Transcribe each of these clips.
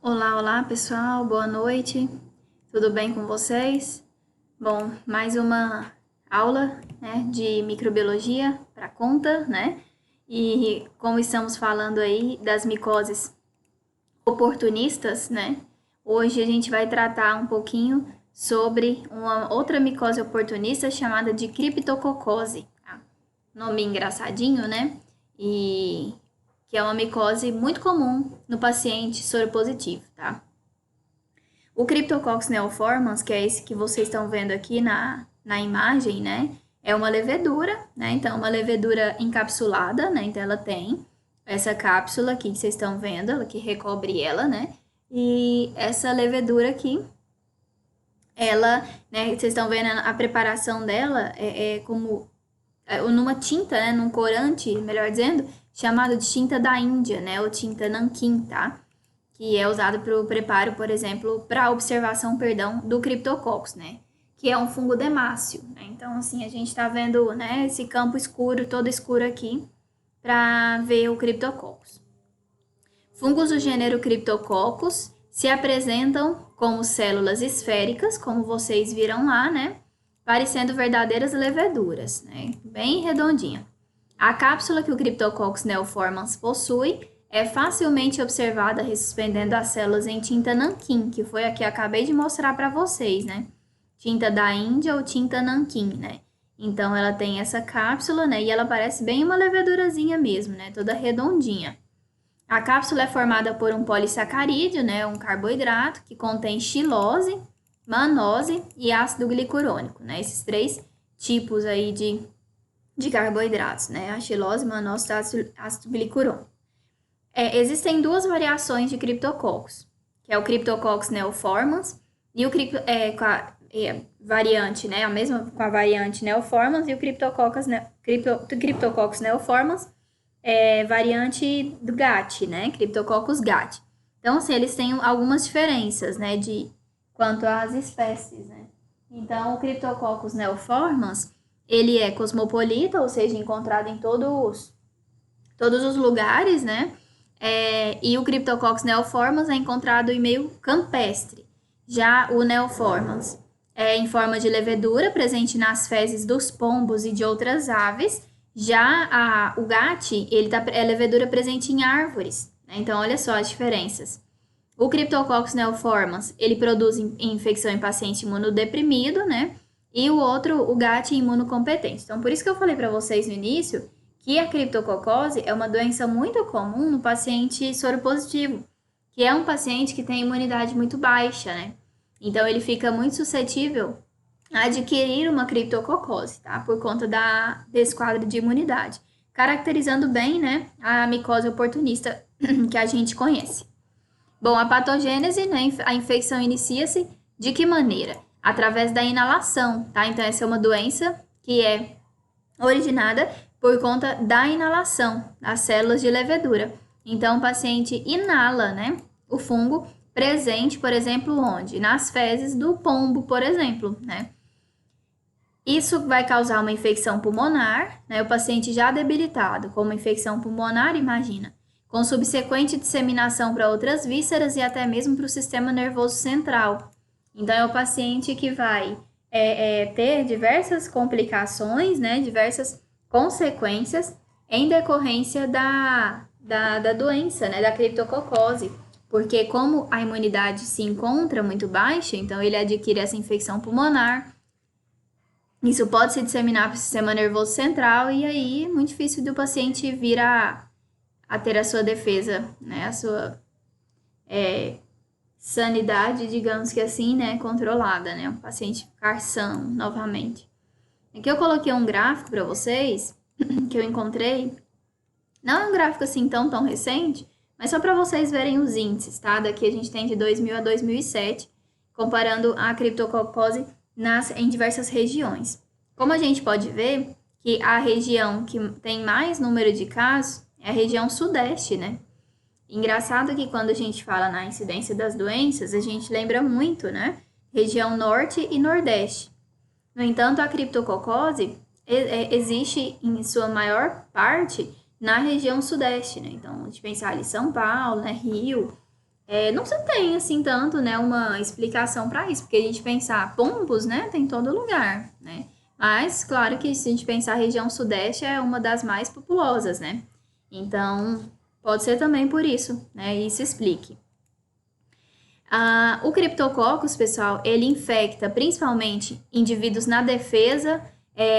Olá, olá pessoal, boa noite, tudo bem com vocês? Bom, mais uma aula, né, de microbiologia para conta, né? E como estamos falando aí das micoses oportunistas, né? Hoje a gente vai tratar um pouquinho sobre uma outra micose oportunista chamada de criptococose, tá? Nome engraçadinho, né? E que é uma micose muito comum no paciente soropositivo, tá? O Cryptococcus neoformans, que é esse que vocês estão vendo aqui na imagem, né? É uma levedura, né? Então, uma levedura encapsulada, né? Então, ela tem essa cápsula aqui que vocês estão vendo, ela que recobre ela, né? E essa levedura aqui, ela, né? Vocês estão vendo a preparação dela é como numa tinta, né? Num corante, melhor dizendo, chamado de tinta da Índia, né? Ou tinta nanquim, tá? Que é usado para o preparo, por exemplo, para observação, perdão, do Cryptococcus, né? Que é um fungo demáceo, né? Então, assim, a gente está vendo, né, esse campo escuro, todo escuro aqui, para ver o Cryptococcus. Fungos do gênero Cryptococcus se apresentam como células esféricas, como vocês viram lá, né? Parecendo verdadeiras leveduras, né? Bem redondinha. A cápsula que o Cryptococcus neoformans possui é facilmente observada ressuscitando as células em tinta nanquim, que foi a que acabei de mostrar para vocês, né? Tinta da Índia ou tinta nanquim, né? Então ela tem essa cápsula, né? E ela parece bem uma levedurazinha mesmo, né? Toda redondinha. A cápsula é formada por um polissacarídeo, né? Um carboidrato que contém xilose, mannose e ácido glicurônico, né? Esses três tipos aí de carboidratos, né? A xilose, mannose e ácido glicurônico. Existem duas variações de Cryptococcus, que é o Cryptococcus neoformans e o variante, né, a mesma com a variante neoformans e o Cryptococcus neoformans, variante do GAT, né, Cryptococcus GAT. Então, assim, eles têm algumas diferenças, né, de quanto às espécies, né. Então, o Cryptococcus neoformans, ele é cosmopolita, ou seja, encontrado em todos os lugares, né, e o Cryptococcus neoformans é encontrado em meio campestre. Já o neoformans é em forma de levedura, presente nas fezes dos pombos e de outras aves. Já o GAT, é levedura presente em árvores, né? Então, olha só as diferenças. O Cryptococcus neoformans, ele produz infecção em paciente imunodeprimido, né? E o outro, o GAT, imunocompetente. Então, por isso que eu falei para vocês no início que a criptococose é uma doença muito comum no paciente soropositivo, que é um paciente que tem imunidade muito baixa, né? Então, ele fica muito suscetível a adquirir uma criptococose, tá? Por conta desse quadro de imunidade, caracterizando bem, né, a micose oportunista que a gente conhece. Bom, a patogênese, né, a infecção inicia-se de que maneira? Através da inalação, tá? Então, essa é uma doença que é originada por conta da inalação das células de levedura. Então, o paciente inala, né, o fungo presente, por exemplo, onde? Nas fezes do pombo, por exemplo, né? Isso vai causar uma infecção pulmonar, né? O paciente já debilitado com uma infecção pulmonar, imagina, com subsequente disseminação para outras vísceras e até mesmo para o sistema nervoso central. Então, é o paciente que vai ter diversas complicações, né? Diversas consequências em decorrência da doença, né? Da criptococose. Porque como a imunidade se encontra muito baixa, então ele adquire essa infecção pulmonar. Isso pode se disseminar para o sistema nervoso central e aí é muito difícil do paciente vir a ter a sua defesa, né? A sua sanidade, digamos que assim, né? Controlada, né? O paciente ficar são novamente. Aqui eu coloquei um gráfico para vocês que eu encontrei. Não é um gráfico assim tão recente, mas só para vocês verem os índices, tá? Daqui a gente tem de 2000 a 2007, comparando a criptococose em diversas regiões. Como a gente pode ver que a região que tem mais número de casos é a região sudeste, né? Engraçado que quando a gente fala na incidência das doenças, a gente lembra muito, né? Região norte e nordeste. No entanto, a criptococose existe em sua maior parte na região sudeste, né? Então, a gente pensar ali São Paulo, né? Rio, não se tem, assim, tanto, né, uma explicação para isso, porque a gente pensar pombos, né, tem em todo lugar, né? Mas, claro que se a gente pensar a região sudeste é uma das mais populosas, né? Então, pode ser também por isso, né? Isso explique. O Cryptococcus, pessoal, ele infecta principalmente indivíduos na defesa,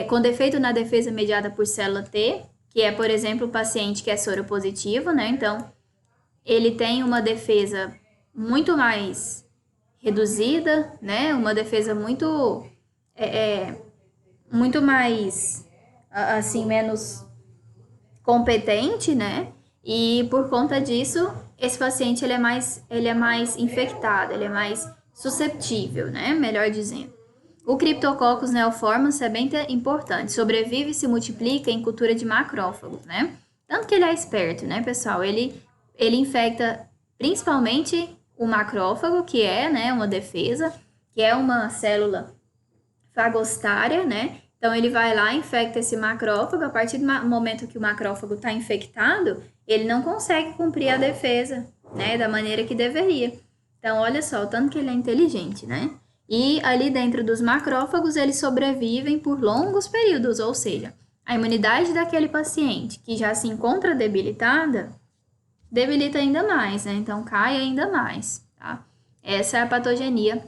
com defeito na defesa mediada por célula T, que é, por exemplo, o paciente que é soropositivo, né? Então, ele tem uma defesa muito mais reduzida, né? Uma defesa muito mais, assim, menos competente, né? E por conta disso, esse paciente ele é mais infectado, ele é mais susceptível, né? Melhor dizendo. O Cryptococcus neoformans é bem importante, sobrevive e se multiplica em cultura de macrófagos, né? Tanto que ele é esperto, né, pessoal? Ele infecta principalmente o macrófago, que é, né, uma defesa, que é uma célula fagostária, né? Então, ele vai lá, infecta esse macrófago. A partir do momento que o macrófago está infectado, ele não consegue cumprir a defesa, né, da maneira que deveria. Então, olha só, o tanto que ele é inteligente, né? E ali dentro dos macrófagos, eles sobrevivem por longos períodos, ou seja, a imunidade daquele paciente que já se encontra debilitada, debilita ainda mais, né? Então, cai ainda mais, tá? Essa é a patogenia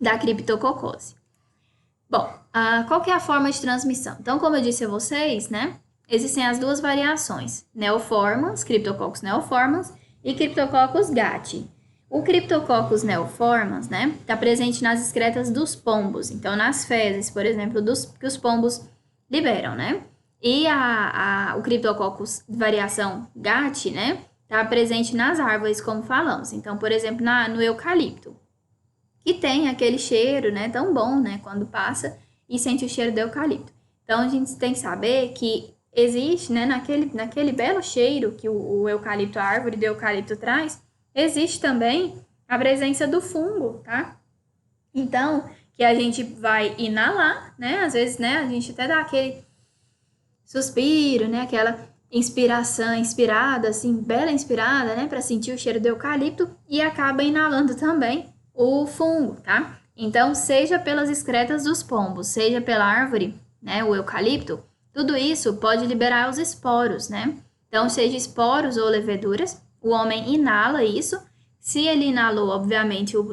da criptococose. Bom, qual que é a forma de transmissão? Então, como eu disse a vocês, né? Existem as duas variações, neoformans, Cryptococcus neoformans e Cryptococcus gattii. O Cryptococcus neoformans, né, está presente nas excretas dos pombos, então nas fezes, por exemplo, que os pombos liberam, né? E o Cryptococcus variação gattii, né, está presente nas árvores, como falamos. Então, por exemplo, no eucalipto, que tem aquele cheiro, né, tão bom, né, quando passa e sente o cheiro do eucalipto. Então, a gente tem que saber que existe, né, naquele belo cheiro que o eucalipto, a árvore do eucalipto traz, existe também a presença do fungo, tá? Então, que a gente vai inalar, né, às vezes, né, a gente até dá aquele suspiro, né, aquela inspirada, assim, bela inspirada, né, para sentir o cheiro do eucalipto e acaba inalando também o fungo, tá? Então, seja pelas excretas dos pombos, seja pela árvore, né, o eucalipto, tudo isso pode liberar os esporos, né? Então, seja esporos ou leveduras, o homem inala isso. Se ele inalou, obviamente, o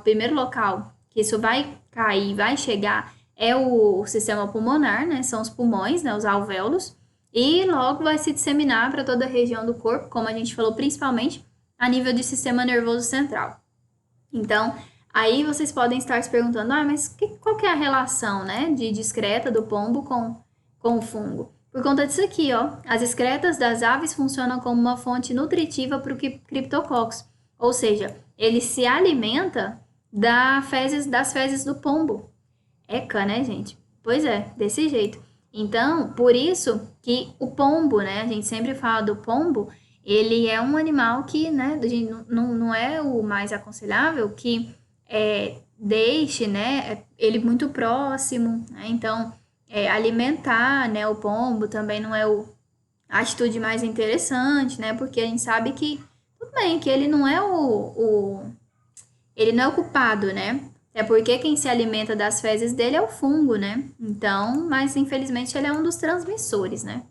primeiro local que isso vai cair, vai chegar, é o sistema pulmonar, né? São os pulmões, né? Os alvéolos. E logo vai se disseminar para toda a região do corpo, como a gente falou, principalmente a nível de sistema nervoso central. Então, aí vocês podem estar se perguntando, mas qual que é a relação, né, de excreta do pombo com o fungo? Por conta disso aqui, ó, as excretas das aves funcionam como uma fonte nutritiva para o Cryptococcus, ou seja, ele se alimenta das fezes do pombo. Eca, né, gente? Pois é, desse jeito. Então, por isso que o pombo, né, a gente sempre fala do pombo, ele é um animal que, né, não é o mais aconselhável que deixe, né, ele muito próximo, né? Então, alimentar, né, o pombo também não é a atitude mais interessante, né, porque a gente sabe que, tudo bem, que ele não é ele não é o culpado, né, é porque quem se alimenta das fezes dele é o fungo, né, então, mas infelizmente ele é um dos transmissores, né.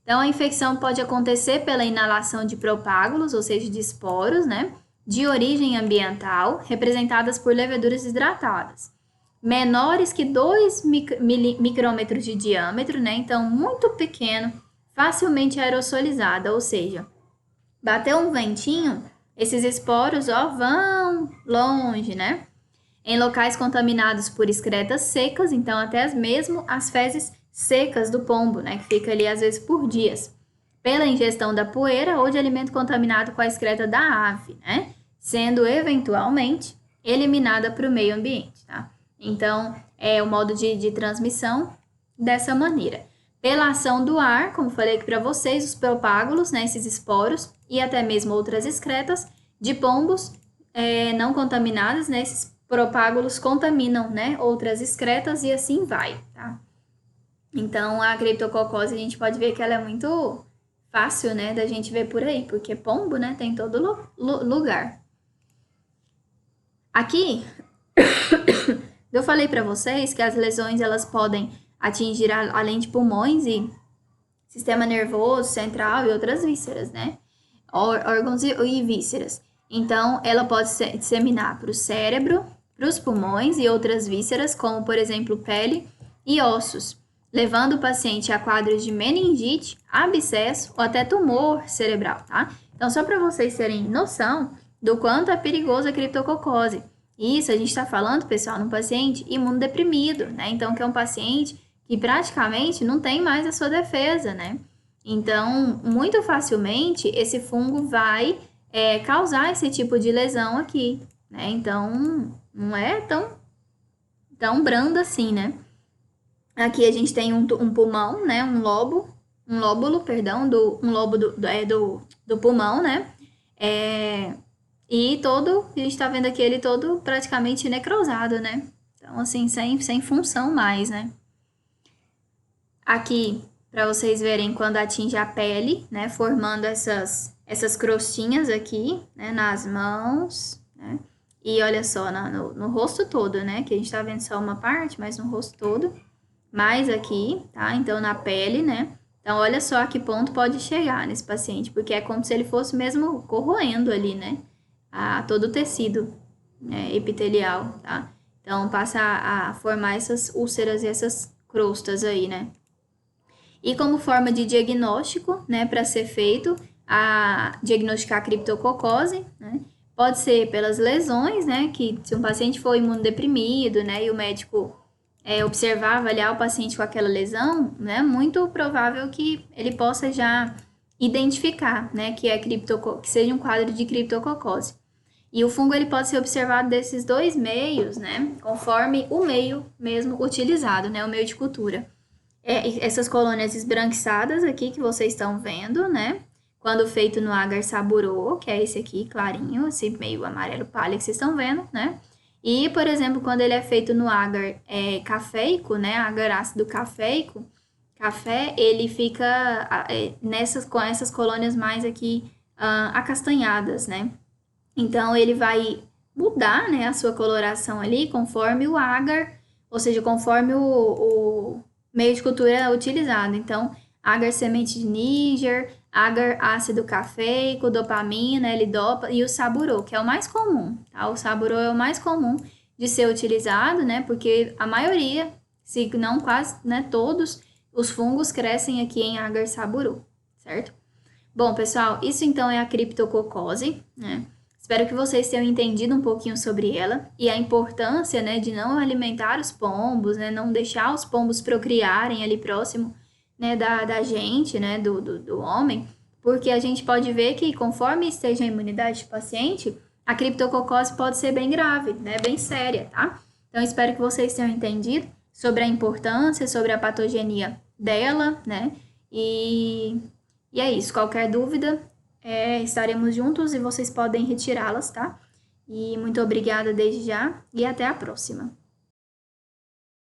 Então, a infecção pode acontecer pela inalação de propágulos, ou seja, de esporos, né, de origem ambiental, representadas por leveduras hidratadas, menores que 2 micrômetros de diâmetro, né, então muito pequeno, facilmente aerossolizada, ou seja, bateu um ventinho, esses esporos, ó, vão longe, né, em locais contaminados por excretas secas, então até mesmo as fezes secas do pombo, né, que fica ali às vezes por dias, pela ingestão da poeira ou de alimento contaminado com a excreta da ave, né, sendo eventualmente eliminada para o meio ambiente, tá? Então, é o modo de transmissão dessa maneira. Pela ação do ar, como falei aqui para vocês, os propágulos, né, esses esporos e até mesmo outras excretas de pombos não contaminadas, né, esses propágulos contaminam, né, outras excretas e assim vai, tá? Então, a criptococose, a gente pode ver que ela é muito fácil, né, da gente ver por aí, porque pombo, né, tem em todo lugar. Aqui, eu falei para vocês que as lesões elas podem atingir além de pulmões e sistema nervoso central e outras vísceras, né? Órgãos e vísceras. Então, ela pode disseminar para o cérebro, para os pulmões e outras vísceras, como, por exemplo, pele e ossos, levando o paciente a quadros de meningite, abscesso ou até tumor cerebral, tá? Então, só para vocês terem noção do quanto é perigoso a criptococose. Isso a gente está falando, pessoal, num paciente imunodeprimido, né? Então, que é um paciente que praticamente não tem mais a sua defesa, né? Então, muito facilmente, esse fungo vai causar esse tipo de lesão aqui, né? Então, não é tão brando assim, né? Aqui a gente tem um pulmão, né? Um lobo do pulmão, né? E a gente tá vendo aqui ele todo praticamente necrosado, né? Então, assim, sem função mais, né? Aqui, para vocês verem quando atinge a pele, né? Formando essas crostinhas aqui, né? Nas mãos, né? E olha só, no rosto todo, né? Que a gente tá vendo só uma parte, mas no rosto todo. Mais aqui, tá? Então, na pele, né? Então, olha só a que ponto pode chegar nesse paciente, porque é como se ele fosse mesmo corroendo ali, né? Todo o tecido, né, epitelial, tá? Então, passa a formar essas úlceras e essas crostas aí, né? E como forma de diagnóstico, né, para ser feito, diagnosticar a criptococose, né? Pode ser pelas lesões, né? Que se um paciente for imunodeprimido, né, e o médico observar, avaliar o paciente com aquela lesão, né, muito provável que ele possa já identificar, né, que seja um quadro de criptococose. E o fungo ele pode ser observado desses dois meios, né, conforme o meio mesmo utilizado, né, o meio de cultura. Essas colônias esbranquiçadas aqui que vocês estão vendo, né, quando feito no agar saburô, que é esse aqui, clarinho, esse meio amarelo pálido que vocês estão vendo, né, e, por exemplo, quando ele é feito no agar cafeico, né, agar ácido cafeico, café, ele fica com essas colônias mais aqui acastanhadas, né? Então, ele vai mudar, né, a sua coloração ali conforme o agar, ou seja, conforme o meio de cultura utilizado. Então, agar semente de níger, agar ácido cafeico, dopamina, L-dopa e o saburô, que é o mais comum, tá? O saburô é o mais comum de ser utilizado, né? Porque a maioria, se não quase, né, todos os fungos crescem aqui em agar saburô, certo? Bom, pessoal, isso então é a criptococose, né? Espero que vocês tenham entendido um pouquinho sobre ela e a importância, né, de não alimentar os pombos, né, não deixar os pombos procriarem ali próximo, né, da gente, né, do homem, porque a gente pode ver que conforme esteja a imunidade do paciente, a criptococose pode ser bem grave, né, bem séria, tá? Então, espero que vocês tenham entendido sobre a importância, sobre a patogenia dela, né, e é isso. Qualquer dúvida, estaremos juntos e vocês podem retirá-las, tá? E muito obrigada desde já e até a próxima.